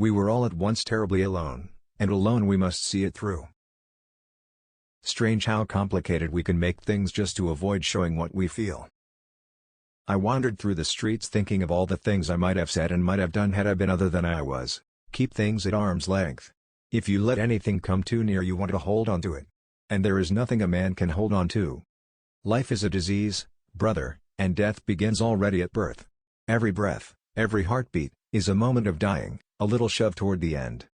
We were all at once terribly alone, and alone we must see it through. Strange how complicated we can make things just to avoid showing what we feel. I wandered through the streets thinking of all the things I might have said and might have done had I been other than I was. Keep things at arm's length. If you let anything come too near, you want to hold on to it. And there is nothing a man can hold on to. Life is a disease, brother, and death begins already at birth. Every breath, every heartbeat, is a moment of dying, a little shove toward the end.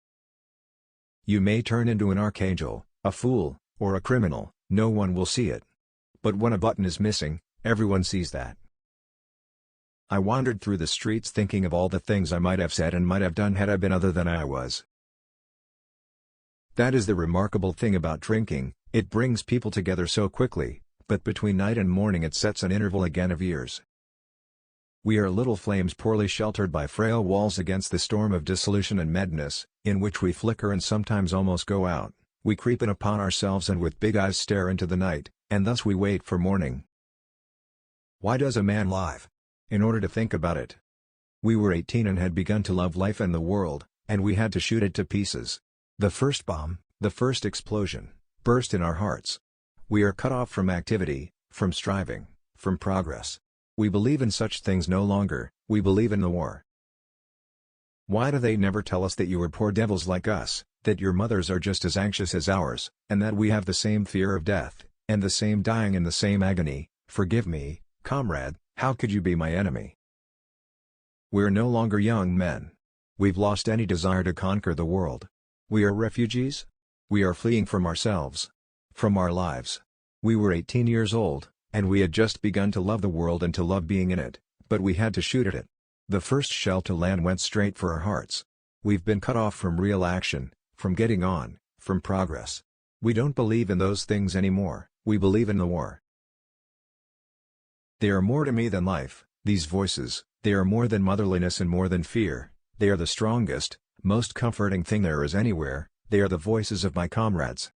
You may turn into an archangel, a fool, or a criminal, no one will see it. But when a button is missing, everyone sees that. I wandered through the streets thinking of all the things I might have said and might have done had I been other than I was. That is the remarkable thing about drinking, it brings people together so quickly, but between night and morning it sets an interval again of years. We are little flames poorly sheltered by frail walls against the storm of dissolution and madness, in which we flicker and sometimes almost go out. We creep in upon ourselves and with big eyes stare into the night, and thus we wait for morning. Why does a man live? In order to think about it. We were 18 and had begun to love life and the world, and we had to shoot it to pieces. The first bomb, the first explosion, burst in our hearts. We are cut off from activity, from striving, from progress. We believe in such things no longer, we believe in the war. Why do they never tell us that you are poor devils like us, that your mothers are just as anxious as ours, and that we have the same fear of death, and the same dying and the same agony? Forgive me, comrade, how could you be my enemy? We're no longer young men. We've lost any desire to conquer the world. We are refugees? We are fleeing from ourselves. From our lives. We were 18 years old, and we had just begun to love the world and to love being in it, but we had to shoot at it. The first shell to land went straight for our hearts. We've been cut off from real action, from getting on, from progress. We don't believe in those things anymore, we believe in the war. They are more to me than life, these voices, they are more than motherliness and more than fear, they are the strongest, most comforting thing there is anywhere, they are the voices of my comrades.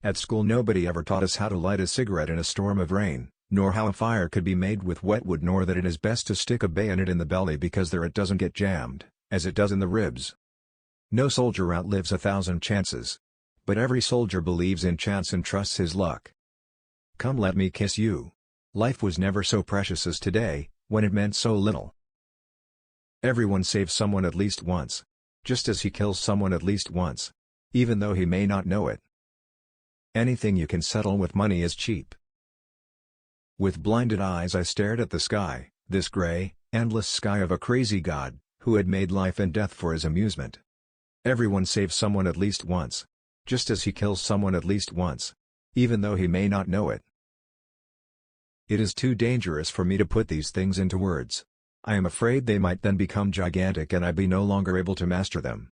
At school nobody ever taught us how to light a cigarette in a storm of rain, nor how a fire could be made with wet wood, nor that it is best to stick a bayonet in the belly because there it doesn't get jammed, as it does in the ribs. No soldier outlives 1,000 chances. But every soldier believes in chance and trusts his luck. Come let me kiss you. Life was never so precious as today, when it meant so little. Everyone saves someone at least once. Just as he kills someone at least once. Even though he may not know it. Anything you can settle with money is cheap. With blinded eyes I stared at the sky, this gray, endless sky of a crazy God, who had made life and death for his amusement. Everyone saves someone at least once. Just as he kills someone at least once. Even though he may not know it. It is too dangerous for me to put these things into words. I am afraid they might then become gigantic and I be no longer able to master them.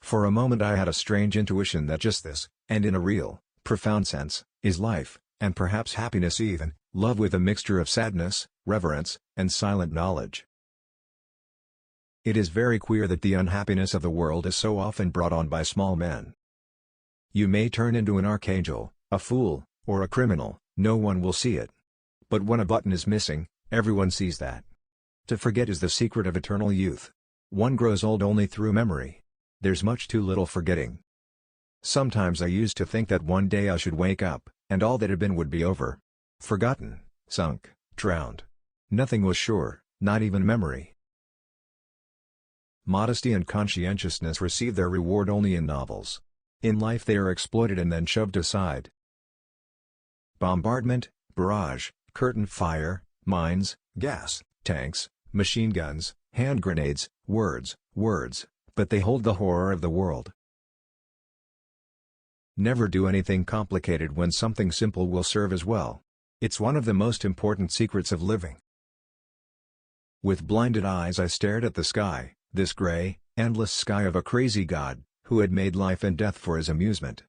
For a moment I had a strange intuition that just this, and in a real, profound sense, is life, and perhaps happiness even, love with a mixture of sadness, reverence, and silent knowledge. It is very queer that the unhappiness of the world is so often brought on by small men. You may turn into an archangel, a fool, or a criminal, no one will see it. But when a button is missing, everyone sees that. To forget is the secret of eternal youth. One grows old only through memory. There's much too little forgetting. Sometimes I used to think that one day I should wake up, and all that had been would be over. Forgotten, sunk, drowned. Nothing was sure, not even memory. Modesty and conscientiousness receive their reward only in novels. In life they are exploited and then shoved aside. Bombardment, barrage, curtain fire, mines, gas, tanks, machine guns, hand grenades, words, but they hold the horror of the world. Never do anything complicated when something simple will serve as well. It's one of the most important secrets of living. With blinded eyes I stared at the sky, this gray, endless sky of a crazy God, who had made life and death for his amusement.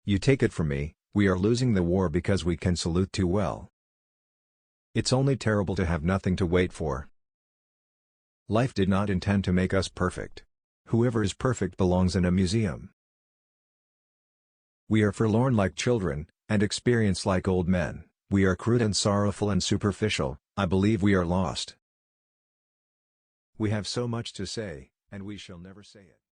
You take it from me, we are losing the war because we can salute too well. It's only terrible to have nothing to wait for. Life did not intend to make us perfect. Whoever is perfect belongs in a museum. We are forlorn like children, and experienced like old men. We are crude and sorrowful and superficial, I believe we are lost. We have so much to say, and we shall never say it.